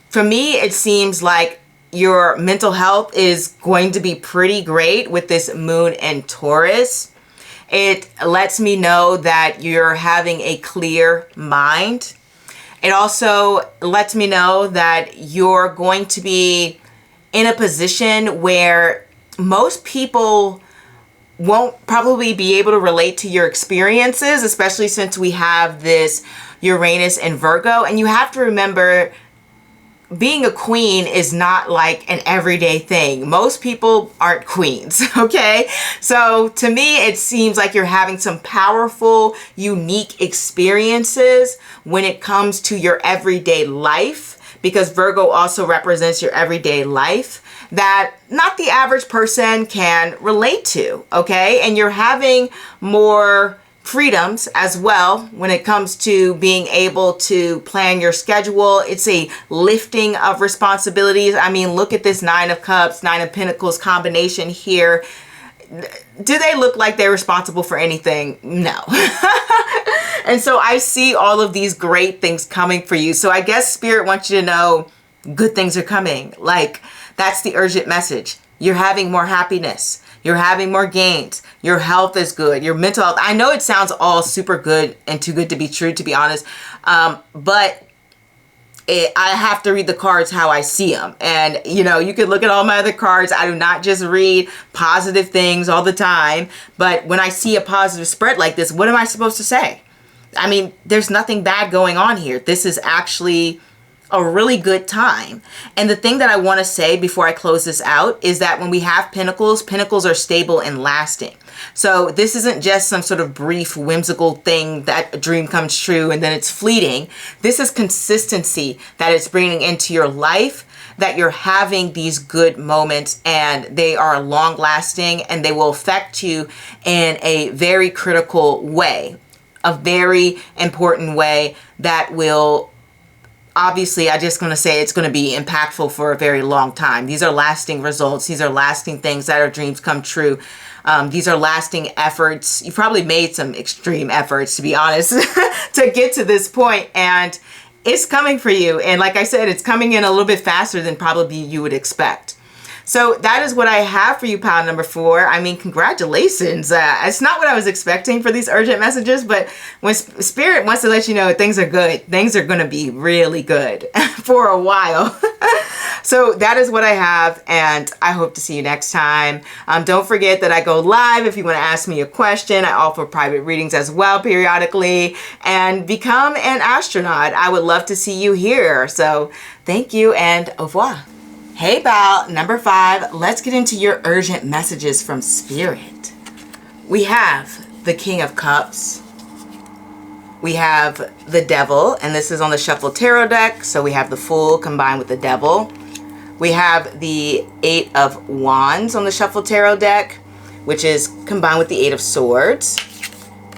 Speaker 1: For me, it seems like your mental health is going to be pretty great with this moon in Taurus. It lets me know that you're having a clear mind. It also lets me know that you're going to be in a position where most people won't probably be able to relate to your experiences, especially since we have this Uranus and Virgo. And you have to remember, being a queen is not like an everyday thing. Most people aren't queens, okay? So to me, it seems like you're having some powerful, unique experiences when it comes to your everyday life, because Virgo also represents your everyday life that not the average person can relate to, okay? And you're having more freedoms as well when it comes to being able to plan your schedule. It's a lifting of responsibilities. I mean, look at this 9 of Cups, 9 of Pentacles combination here. Do they look like they're responsible for anything? No. And so I see all of these great things coming for you. So I guess Spirit wants you to know good things are coming. Like, that's the urgent message. You're having more happiness. You're having more gains. Your health is good. Your mental health. I know it sounds all super good and too good to be true, to be honest. But I have to read the cards how I see them. And, you know, you can look at all my other cards. I do not just read positive things all the time. But when I see a positive spread like this, what am I supposed to say? I mean, there's nothing bad going on here. This is actually a really good time. And the thing that I want to say before I close this out is that when we have Pentacles, Pentacles are stable and lasting. So this isn't just some sort of brief, whimsical thing that a dream comes true and then it's fleeting. This is consistency that it's bringing into your life, that you're having these good moments and they are long lasting and they will affect you in a very critical way, a very important way that will, obviously, I'm just going to say it's going to be impactful for a very long time. These are lasting results. These are lasting things that our dreams come true. These are lasting efforts. You probably made some extreme efforts, to be honest, to get to this point, and it's coming for you. And like I said, it's coming in a little bit faster than probably you would expect. So that is what I have for you, pile number 4. I mean, congratulations. It's not what I was expecting for these urgent messages, but when Spirit wants to let you know things are good, things are going to be really good for a while. So that is what I have, and I hope to see you next time. Don't forget that I go live if you want to ask me a question. I offer private readings as well periodically, and become an astronaut. I would love to see you here. So thank you and au revoir. Hey, pal, number 5, let's get into your urgent messages from Spirit. We have the King of Cups. We have the Devil, and this is on the Shuffle Tarot deck, so we have the Fool combined with the Devil. We have the 8 of Wands on the Shuffle Tarot deck, which is combined with the 8 of Swords.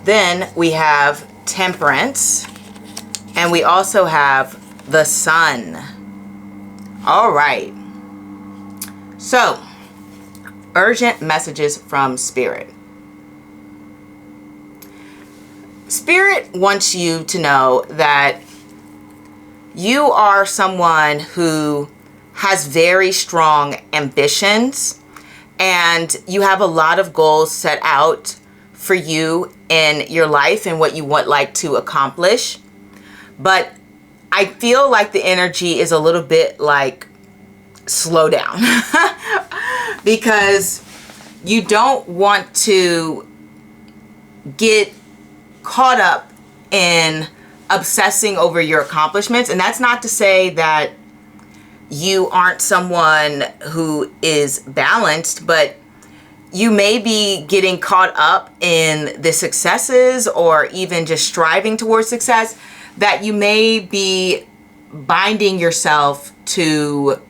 Speaker 1: Then we have Temperance, and we also have the Sun. All right. So, urgent messages from Spirit. Spirit wants you to know that you are someone who has very strong ambitions, and you have a lot of goals set out for you in your life and what you would like to accomplish. But I feel like the energy is a little bit like, slow down. Because you don't want to get caught up in obsessing over your accomplishments. And that's not to say that you aren't someone who is balanced, but you may be getting caught up in the successes or even just striving towards success, that you may be binding yourself to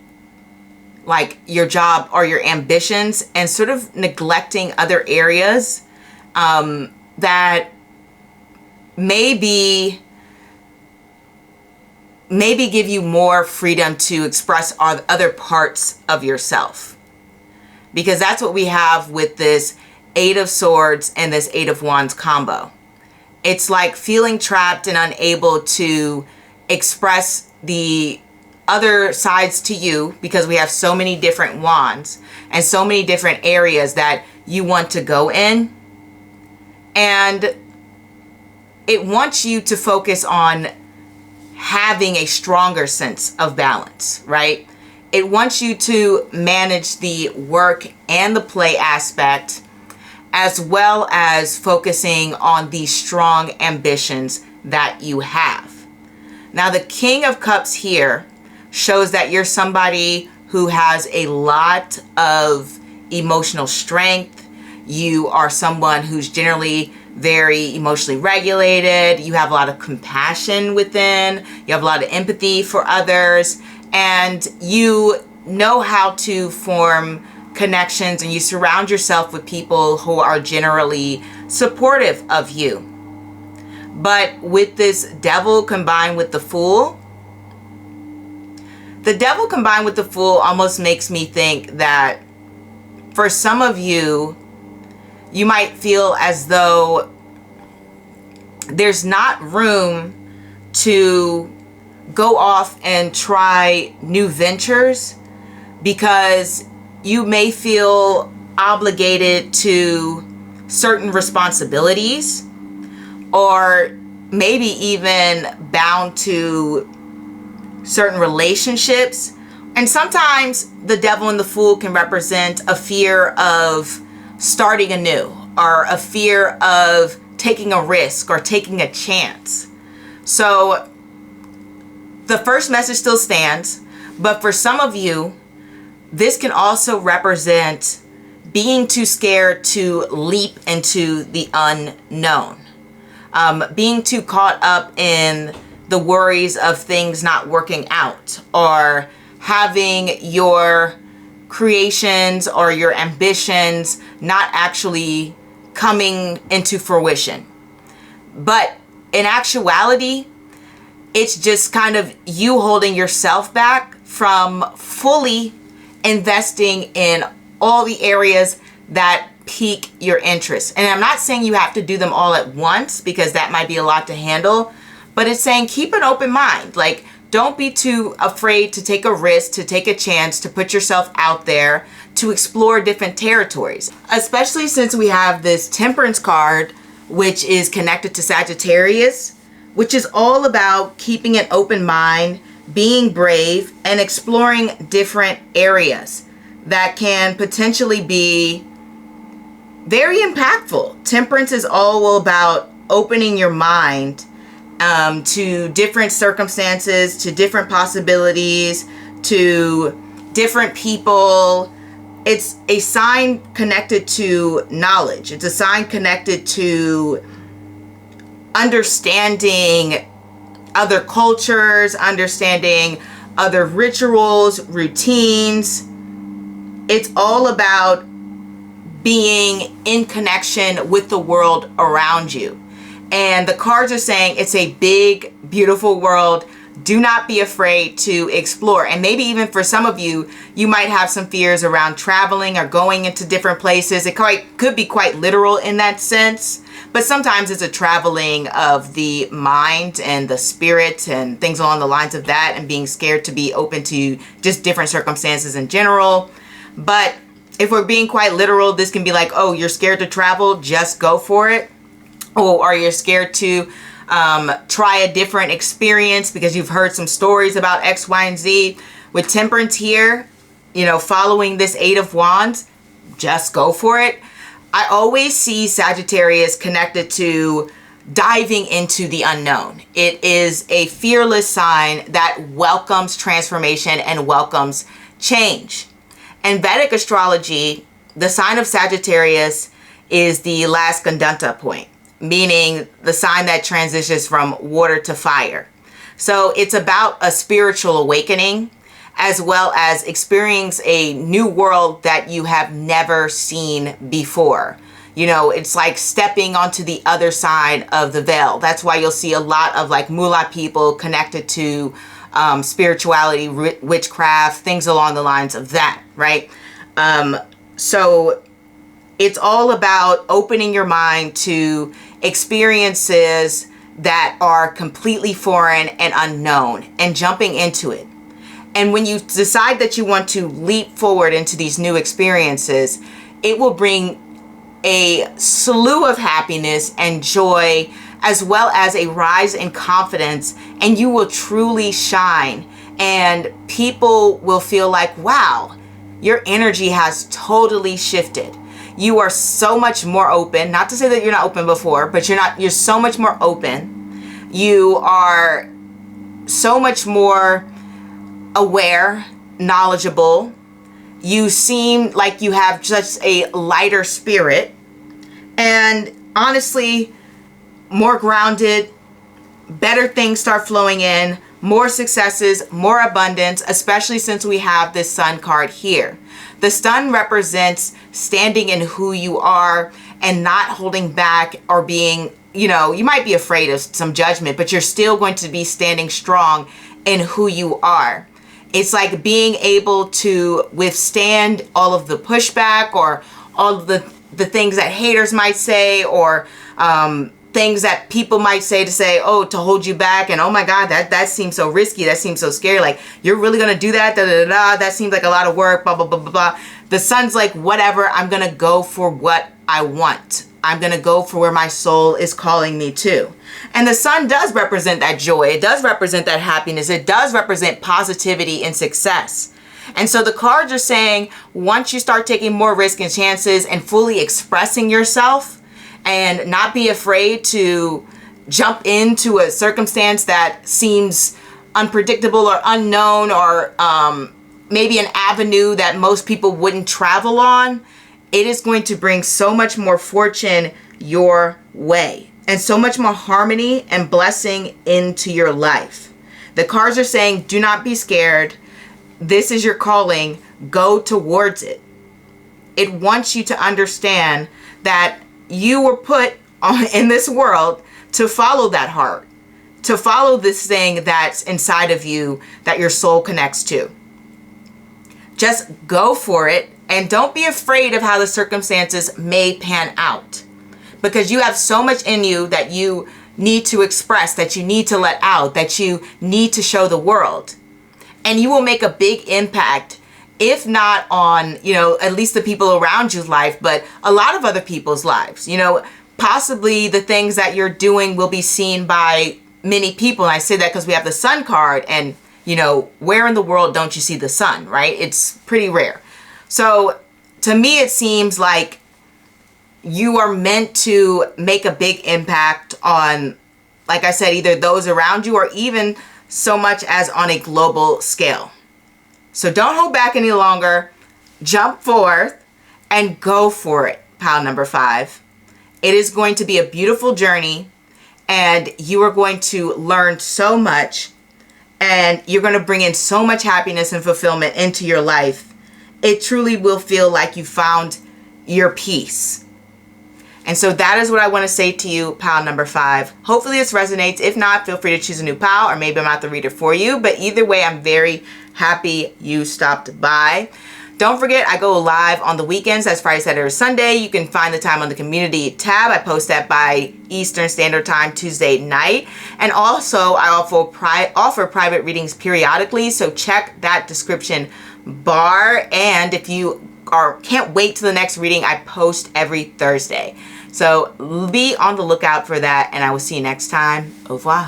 Speaker 1: like your job or your ambitions and sort of neglecting other areas that maybe give you more freedom to express other parts of yourself. Because that's what we have with this 8 of Swords and this 8 of Wands combo. It's like feeling trapped and unable to express the other sides to you, because we have so many different wands and so many different areas that you want to go in. And it wants you to focus on having a stronger sense of balance, right? It wants you to manage the work and the play aspect, as well as focusing on the strong ambitions that you have. Now, the King of Cups here shows that you're somebody who has a lot of emotional strength. You are someone who's generally very emotionally regulated. You have a lot of compassion within. You have a lot of empathy for others. And you know how to form connections, and you surround yourself with people who are generally supportive of you. But with this Devil combined with the Fool, the Devil combined with the Fool almost makes me think that for some of you, you might feel as though there's not room to go off and try new ventures, because you may feel obligated to certain responsibilities, or maybe even bound to certain relationships. And sometimes the Devil and the Fool can represent a fear of starting anew, or a fear of taking a risk or taking a chance. So the first message still stands, but for some of you, this can also represent being too scared to leap into the unknown. Being too caught up in the worries of things not working out, or having your creations or your ambitions not actually coming into fruition. But in actuality, it's just kind of you holding yourself back from fully investing in all the areas that pique your interest. And I'm not saying you have to do them all at once, because that might be a lot to handle, but it's saying keep an open mind. Like, don't be too afraid to take a risk, to take a chance, to put yourself out there, to explore different territories. Especially since we have this Temperance card, which is connected to Sagittarius, which is all about keeping an open mind, being brave, and exploring different areas that can potentially be very impactful. Temperance is all about opening your mind to different circumstances, to different possibilities, to different people. It's a sign connected to knowledge. It's a sign connected to understanding other cultures, understanding other rituals, routines. It's all about being in connection with the world around you. And the cards are saying it's a big, beautiful world. Do not be afraid to explore. And maybe even for some of you, you might have some fears around traveling or going into different places. It could be quite literal in that sense. But sometimes it's a traveling of the mind and the spirit and things along the lines of that, and being scared to be open to just different circumstances in general. But if we're being quite literal, this can be like, oh, you're scared to travel, just go for it. Or you're scared to try a different experience because you've heard some stories about X, Y, and Z. With Temperance here, you know, following this Eight of Wands, just go for it. I always see Sagittarius connected to diving into the unknown. It is a fearless sign that welcomes transformation and welcomes change. In Vedic astrology, the sign of Sagittarius is the last Gandanta point, meaning the sign that transitions from water to fire. So it's about a spiritual awakening, as well as experiencing a new world that you have never seen before. You know, it's like stepping onto the other side of the veil. That's why you'll see a lot of like mullah people connected to spirituality, witchcraft, things along the lines of that, right? So it's all about opening your mind to experiences that are completely foreign and unknown and jumping into it. And when you decide that you want to leap forward into these new experiences, it will bring a slew of happiness and joy, as well as a rise in confidence, and you will truly shine. And people will feel like, wow, your energy has totally shifted. You are so much more open. Not to say that you're not open before, but you're so much more open. You are so much more aware, knowledgeable. You seem like you have just a lighter spirit, and honestly, more grounded, better things start flowing in, more successes, more abundance, especially since we have this Sun card here. The Sun represents standing in who you are and not holding back or being, you know, you might be afraid of some judgment, but you're still going to be standing strong in who you are. It's like being able to withstand all of the pushback or all of the things that haters might say, or things that people might say to hold you back. And oh my God, that seems so risky. That seems so scary. Like, you're really going to do that? That seems like a lot of work, blah, blah, blah, blah, blah. The Sun's like, whatever, I'm going to go for what I want. I'm going to go for where my soul is calling me to. And the Sun does represent that joy. It does represent that happiness. It does represent positivity and success. And so the cards are saying, once you start taking more risk and chances and fully expressing yourself, and not be afraid to jump into a circumstance that seems unpredictable or unknown, or maybe an avenue that most people wouldn't travel on, it is going to bring so much more fortune your way and so much more harmony and blessing into your life. The cards are saying, do not be scared. This is your calling. Go towards it. It wants you to understand that you were put in this world to follow that heart, to follow this thing that's inside of you that your soul connects to. Just go for it, and don't be afraid of how the circumstances may pan out, because you have so much in you that you need to express, that you need to let out, that you need to show the world. And you will make a big impact, if not on, you know, at least the people around you's life, but a lot of other people's lives. You know, possibly the things that you're doing will be seen by many people. And I say that because we have the sun card, and, you know, where in the world don't you see the sun, right? It's pretty rare. So to me, it seems like you are meant to make a big impact on, like I said, either those around you or even so much as on a global scale. So don't hold back any longer. Jump forth and go for it, pile number 5. It is going to be a beautiful journey, and you are going to learn so much, and you're going to bring in so much happiness and fulfillment into your life. It truly will feel like you found your peace. And so that is what I want to say to you, pile number 5. Hopefully this resonates. If not, feel free to choose a new pile, or maybe I'm not the reader for you. But either way, I'm very happy you stopped by. Don't forget, I go live on the weekends. That's Friday, Saturday, or Sunday. You can find the time on the community tab. I post that by Eastern Standard Time, Tuesday night. And also, I offer private readings periodically. So check that description bar. And if you can't wait till the next reading, I post every Thursday. So be on the lookout for that, and I will see you next time. Au revoir.